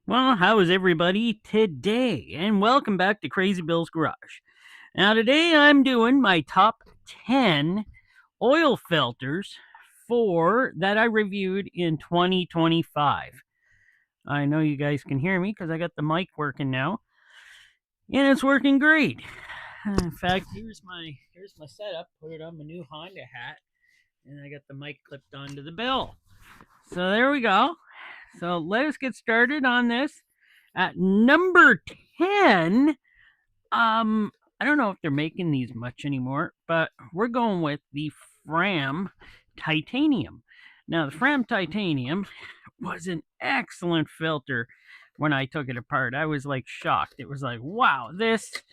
Well, how is everybody today? And welcome back to Crazy Bill's Garage. Now, today I'm doing my top 10 oil filters for that I reviewed in 2025. I know you guys can hear me because I got the mic working now, and it's working great. In fact, here's my setup. Put it on my new Honda hat, and I got the mic clipped onto the bill. So there we go. So let us get started on this. At number 10, I don't know if they're making these much anymore, but we're going with the Fram Titanium. Now, the Fram Titanium was an excellent filter when I took it apart. I was like shocked. It was like, wow, this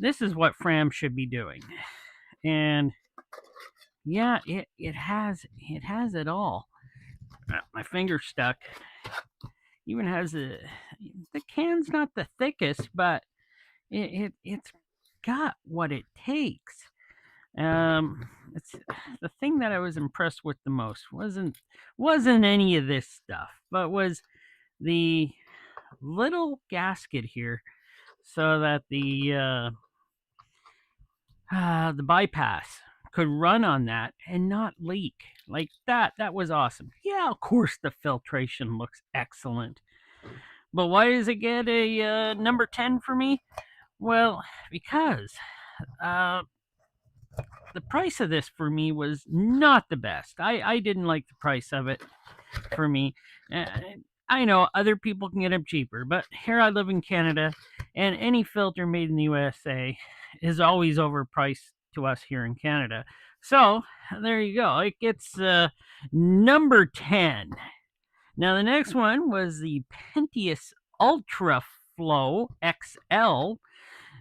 is what Fram should be doing. And yeah, it has it all. My finger stuck. Even has the can's not the thickest, but it's got what it takes. It's the thing that I was impressed with the most wasn't any of this stuff, but was the little gasket here, so that the bypass could run on that and not leak like that. That was awesome. Yeah, of course the filtration looks excellent, but why does it get a number 10 for me? Well, because uh, the price of this for me was not the best. I didn't like the price of it for me. Uh, I know other people can get them cheaper, but here I live in Canada, and any filter made in the USA is always overpriced to us here in Canada. So there you go. It gets number 10. Now the next one was the Pentius Ultra Flow XL,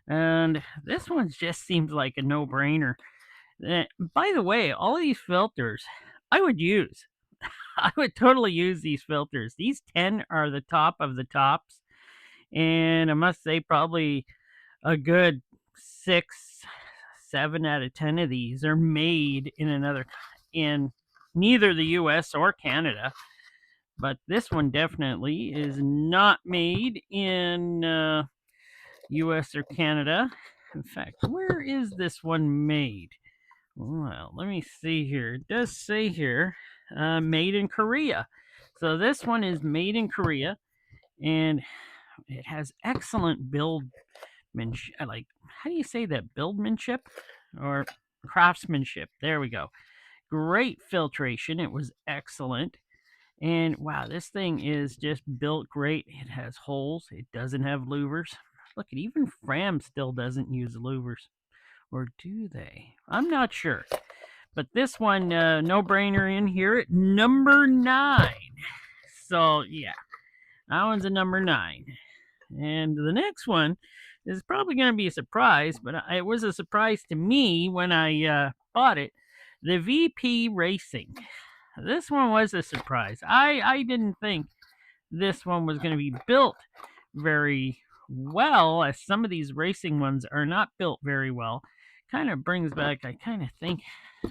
and this one just seems like a no-brainer. By the way, all of these filters I would use. I would totally use these filters. These 10 are the top of the tops. And I must say, probably a good 6, 7 out of 10 of these are made in neither the US or Canada. But this one definitely is not made in US or Canada. In fact, where is this one made? Well, let me see here. It does say here, made in Korea. So this one is made in Korea, and it has excellent buildmanship. Like, how do you say that? Buildmanship or craftsmanship? There we go. Great filtration. It was excellent. And wow, this thing is just built great. It has holes. It doesn't have louvers. Look, even Fram still doesn't use louvers. Or do they? I'm not sure. But this one, no brainer in here at number 9. So, yeah, that one's a number 9. And the next one is probably going to be a surprise, but it was a surprise to me when I bought it. The VP Racing. This one was a surprise. I didn't think this one was going to be built very well, as some of these racing ones are not built very well. Kind of brings back, I kind of think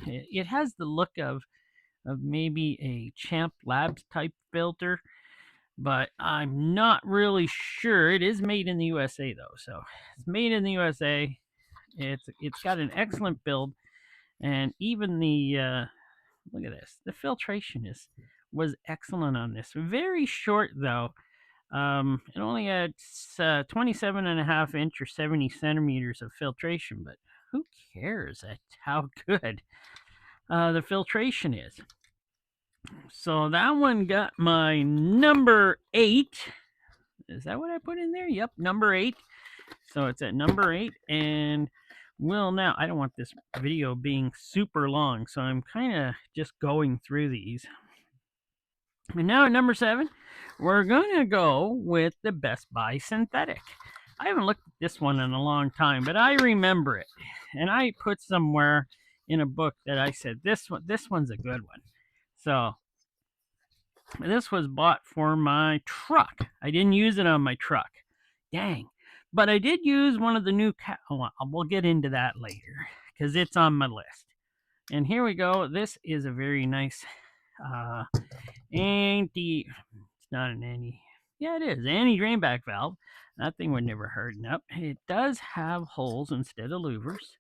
it has the look of maybe a Champ Labs type filter, but I'm not really sure. It is made in the USA though, so it's made in the USA. It's got an excellent build, and even the look at this. The filtration was excellent on this. Very short though. It only had 27.5 inch or 70 centimeters of filtration, but who cares? That's how good the filtration is. So that one got my number 8. Is that what I put in there? Yep, number 8. So it's at number 8, and now I don't want this video being super long, so I'm kind of just going through these. And now at number 7, we're going to go with the Best Buy Synthetic. I haven't looked at this one in a long time, but I remember it. And I put somewhere in a book that I said, this one's a good one. So this was bought for my truck. I didn't use it on my truck. Dang. But I did use one of the new we'll get into that later because it's on my list. And here we go. This is a very nice it's not an Yeah, it is. Anti-drainback valve. That thing would never harden up. It does have holes instead of louvers.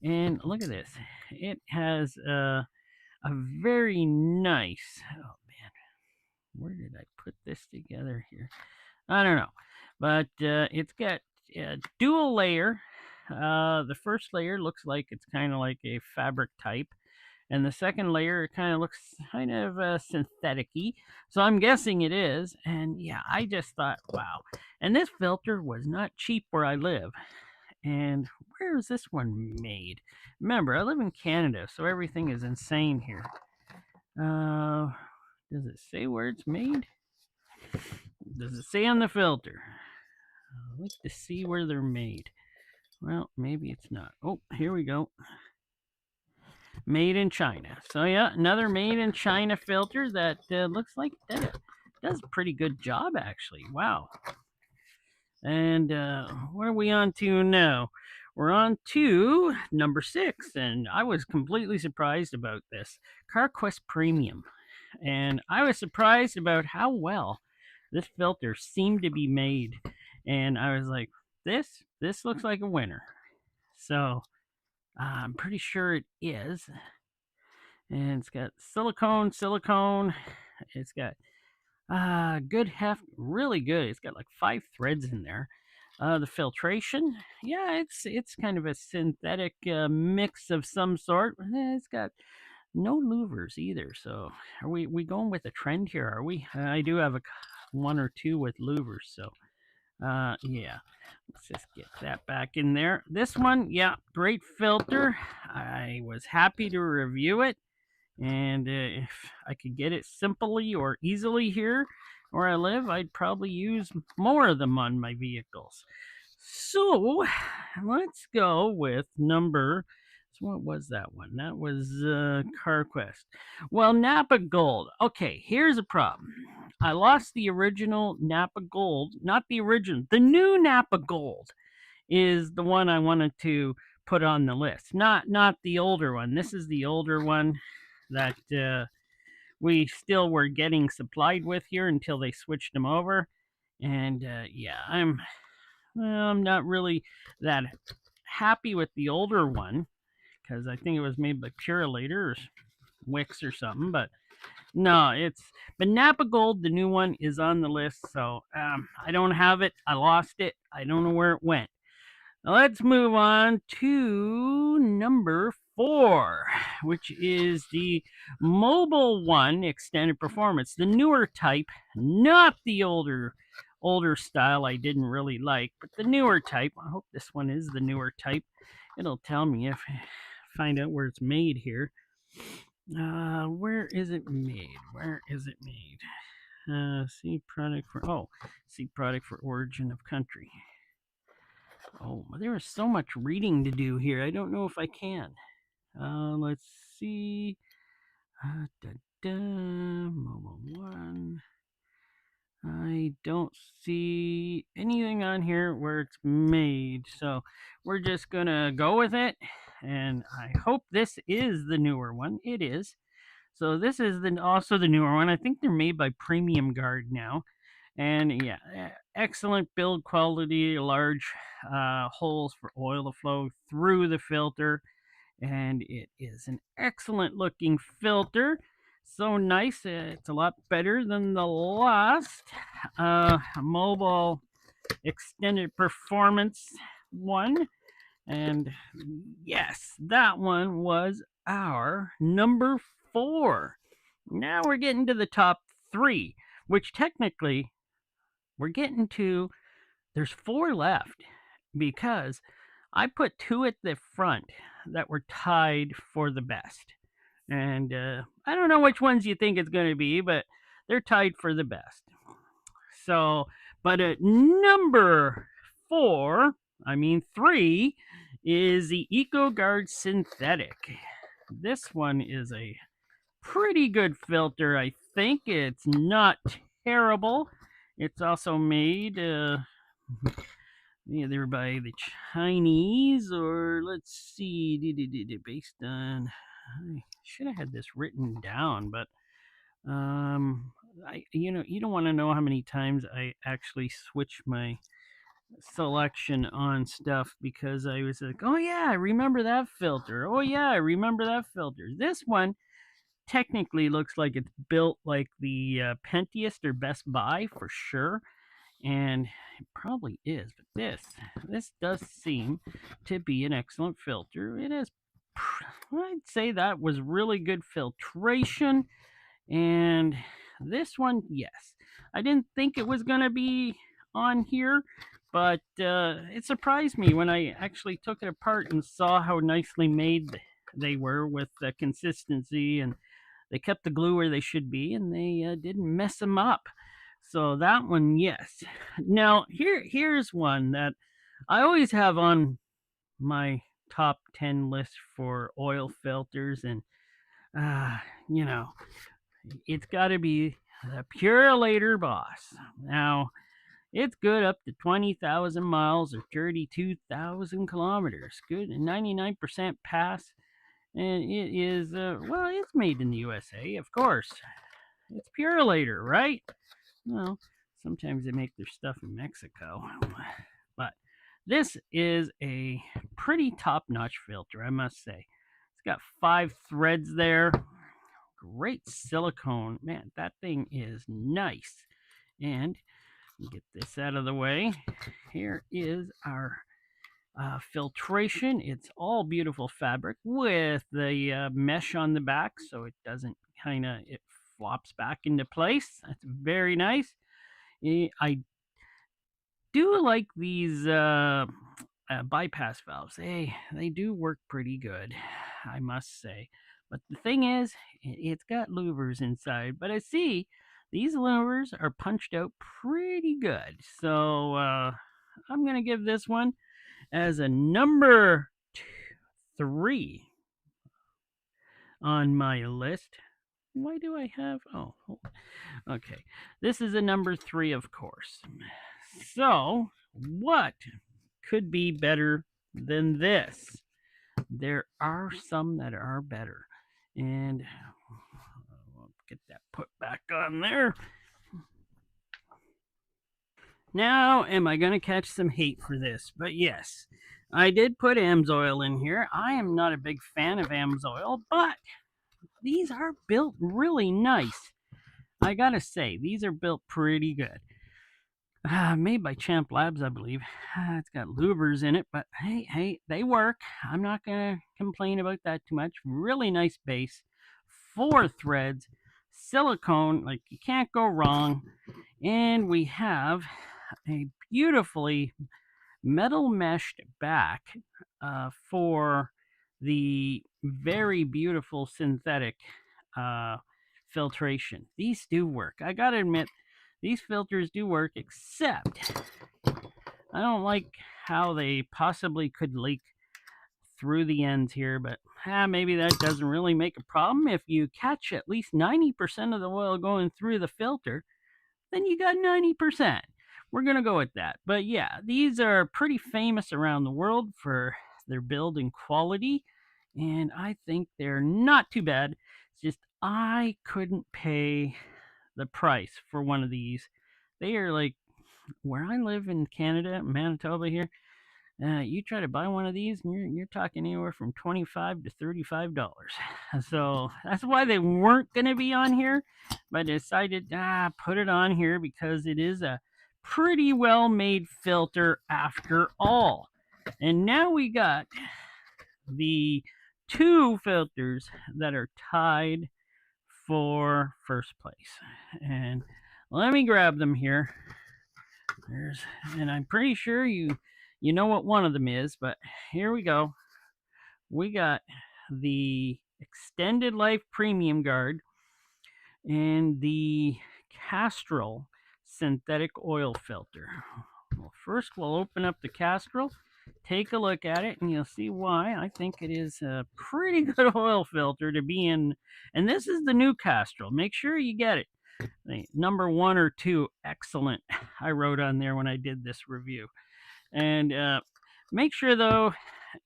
And look at this. It has a very nice... Oh, man. Where did I put this together here? I don't know. But it's got a dual layer. The first layer looks like it's kind of like a fabric type. And the second layer kind of looks kind of synthetic-y. So I'm guessing it is. And yeah, I just thought, wow. And this filter was not cheap where I live. And where is this one made? Remember, I live in Canada, so everything is insane here. Does it say where it's made? Does it say on the filter? I'd like to see where they're made. Well, maybe it's not. Oh, here we go. Made in China. So yeah, another made in China filter that looks like that does a pretty good job, actually. Wow. And what are we on to now? We're on to number 6, and I was completely surprised about this. Carquest Premium. And I was surprised about how well this filter seemed to be made. And I was like, this looks like a winner. So I'm pretty sure it is. And it's got silicone. It's got good heft, really good. It's got like 5 threads in there. The filtration, yeah, it's kind of a synthetic mix of some sort. It's got no louvers either. So are we going with a trend here? Are we? I do have one or two with louvers. So yeah, let's just get that back in there. This one, yeah, great filter. I was happy to review it. And if I could get it simply or easily here where I live, I'd probably use more of them on my vehicles. So let's go with number... So what was that one? That was Carquest. Well, NAPA Gold. Okay, here's a problem. I lost the original NAPA Gold. Not the original. The new NAPA Gold is the one I wanted to put on the list. Not the older one. This is the older one that we still were getting supplied with here until they switched them over. And yeah, I'm not really that happy with the older one because I think it was made by Purolator or Wix or something. But no, but NAPA Gold, the new one, is on the list. So I don't have it. I lost it. I don't know where it went. Now let's move on to number 4, which is the Mobil One Extended Performance, the newer type, not the older style I didn't really like, but the newer type. I hope this one is the newer type. It'll tell me if I find out where it's made here. Where is it made? Where is it made? See product for origin of country. Oh, there is so much reading to do here. I don't know if I can. Let's see. Mobil One. I don't see anything on here where it's made. So we're just going to go with it. And I hope this is the newer one. It is. So this is also the newer one. I think they're made by Premium Guard now. And yeah, excellent build quality, large holes for oil to flow through the filter. And it is an excellent looking filter. So nice. It's a lot better than the last Mobil Extended Performance one. And yes, that one was our number 4. Now we're getting to the top 3, which technically we're getting to, there's 4 left because I put 2 at the front that were tied for the best. And I don't know which ones you think it's going to be, but they're tied for the best. So, but at number 3 is the EcoGuard Synthetic. This one is a pretty good filter, I think. It's not terrible. It's also made either by the Chinese or, let's see, based on... I should have had this written down, but you don't want to know how many times I actually switch my selection on stuff because I was like, oh yeah, I remember that filter. Oh yeah, I remember that filter. This one technically looks like it's built like the Pentius or Best Buy for sure, and it probably is. But this does seem to be an excellent filter. It is. I'd say that was really good filtration, and this one, yes, I didn't think it was gonna be on here, but it surprised me when I actually took it apart and saw how nicely made they were with the consistency, and they kept the glue where they should be, and they didn't mess them up. So that one, yes. Now here's one that I always have on my top 10 list for oil filters, and uh, you know, it's got to be the Purolator Boss. Now, it's good up to 20,000 miles or 32,000 kilometers. Good, 99% pass. And it is, well, it's made in the USA, of course. It's Purolator, right? Well, sometimes they make their stuff in Mexico. But this is a pretty top-notch filter, I must say. It's got 5 threads there. Great silicone. Man, that thing is nice. And get this out of the way. Here is our filtration. It's all beautiful fabric with the mesh on the back so it doesn't it flops back into place. That's very nice. I do like these bypass valves. They do work pretty good, I must say. But the thing is, it's got louvers inside. But I see these louvers are punched out pretty good. So I'm going to give this one as a number 3 on my list. Why do I have... Oh, okay. This is a number 3, of course. So, what could be better than this? There are some that are better. And I'll get that put back on there. Now, am I going to catch some hate for this? But yes, I did put Amsoil in here. I am not a big fan of Amsoil, but these are built really nice. I gotta say, these are built pretty good. Made by Champ Labs, I believe. It's got louvers in it, but hey, they work. I'm not gonna complain about that too much. Really nice base, 4 threads, silicone, like you can't go wrong. And we have a beautifully metal meshed back for the very beautiful synthetic filtration. These do work. I gotta admit, these filters do work, except I don't like how they possibly could leak through the ends here, but maybe that doesn't really make a problem. If you catch at least 90% of the oil going through the filter, then you got 90%. We're going to go with that. But yeah, these are pretty famous around the world for their build and quality, and I think they're not too bad. It's just I couldn't pay the price for one of these. They are like, where I live in Canada, Manitoba here, you try to buy one of these and you're talking anywhere from $25 to $35. So that's why they weren't going to be on here, but I decided put it on here because it is a pretty well made filter after all. And now we got the 2 filters that are tied for first place. And let me grab them here. And I'm pretty sure you know what one of them is, but here we go. We got the Extended Life Premium Guard and the Castrol Synthetic Oil Filter. Well, first we'll open up the Castrol, take a look at it, and you'll see why I think it is a pretty good oil filter to be in. And this is the new Castrol. Make sure you get it. Number 1 or 2, excellent. I wrote on there when I did this review. And make sure, though,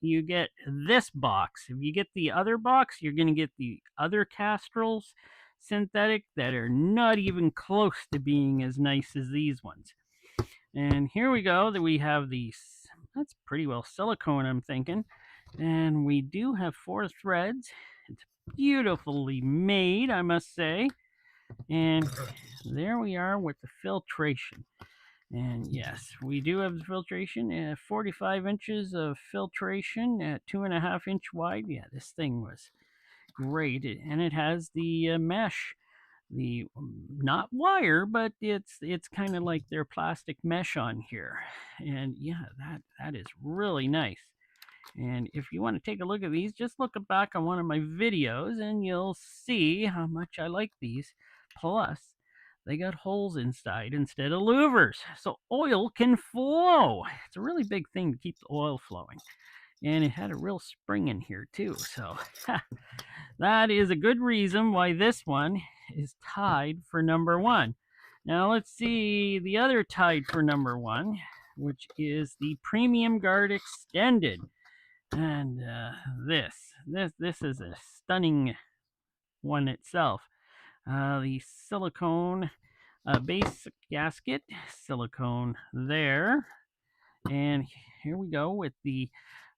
you get this box. If you get the other box, you're going to get the other Castrol's synthetic that are not even close to being as nice as these ones. And here we go, that we have these, that's pretty well silicone, I'm thinking. And we do have 4 threads. It's beautifully made, I must say. And there we are with the filtration. And yes, we do have the filtration, 45 inches of filtration at 2.5 inch wide. Yeah, this thing was great. And it has the mesh, the not wire, but it's kind of like their plastic mesh on here. And yeah, that is really nice. And if you want to take a look at these, just look back on one of my videos and you'll see how much I like these. Plus, they got holes inside instead of louvers, so oil can flow. It's a really big thing to keep the oil flowing. And it had a real spring in here too, so that is a good reason why this one is tied for number 1. Now let's see the other tied for number 1, which is the Premium Guard Extended. And this is a stunning one itself. The silicone base gasket, silicone there. And here we go with the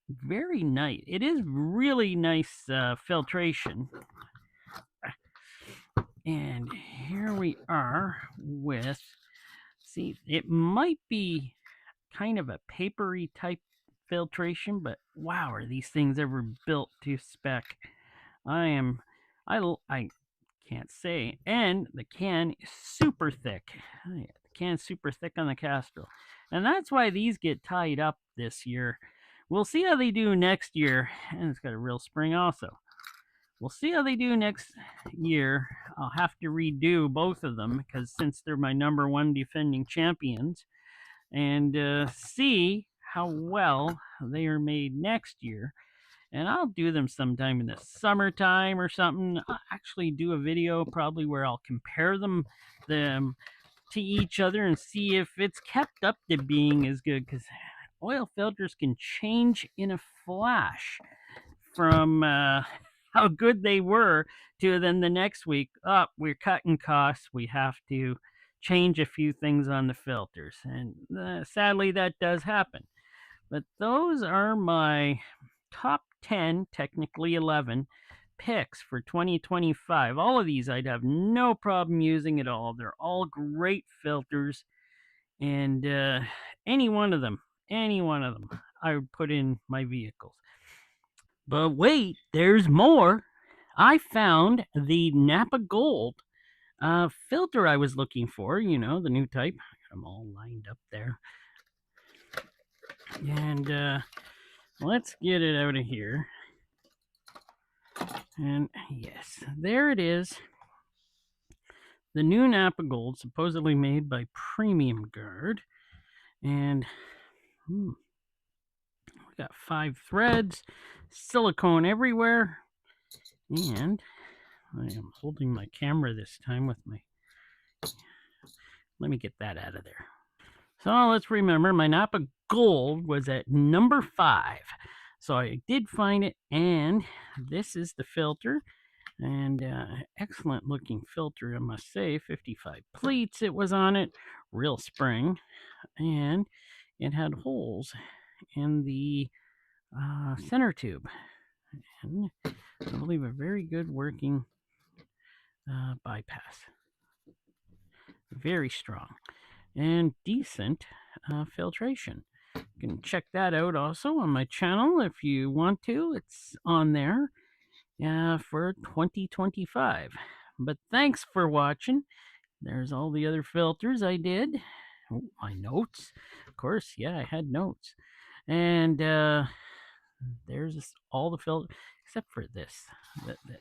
very nice, it is really nice filtration. And here we are with, see, it might be kind of a papery type filtration, but wow, are these things ever built to spec? I can't say. And the can is super thick. The can's super thick on the Castrol. And that's why these get tied up this year. We'll see how they do next year. And it's got a real spring also. We'll see how they do next year. I'll have to redo both of them because since they're my number 1 defending champions, and see how well they are made next year. And I'll do them sometime in the summertime or something. I'll actually do a video probably where I'll compare them to each other and see if it's kept up to being as good, because oil filters can change in a flash from how good they were to then the next week, we're cutting costs, we have to change a few things on the filters. And sadly, that does happen. But those are my top 10, technically 11, picks for 2025. All of these I'd have no problem using at all. They're all great filters. And any one of them, I would put in my vehicles. But wait, there's more. I found the NAPA Gold filter I was looking for, the new type. I got them all lined up there. And let's get it out of here. And yes, there it is. The new NAPA Gold, supposedly made by Premium Guard. And we got 5 threads, silicone everywhere. And I am holding my camera this time with my... Let me get that out of there. So let's remember, my NAPA Gold was at number 5. So I did find it, and this is the filter. And excellent looking filter, I must say. 55 pleats it was on it, real spring. And it had holes in the center tube. And I believe a very good working bypass. Very strong and decent filtration. You can check that out also on my channel if you want to. It's on there for 2025. But thanks for watching. There's all the other filters I did. Oh, my notes. Of course, yeah, I had notes. And there's all the filters except for this.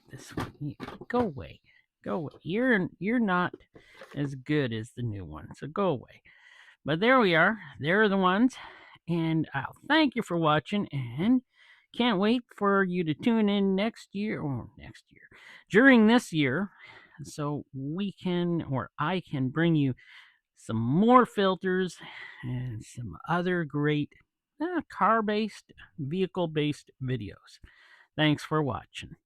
This one. Go away. Go away. You're not as good as the new one, so go away. But there we are. There are the ones. And I'll thank you for watching, and can't wait for you to tune in during this year, so we can, or I can bring you some more filters and some other great car-based, vehicle-based videos. Thanks for watching.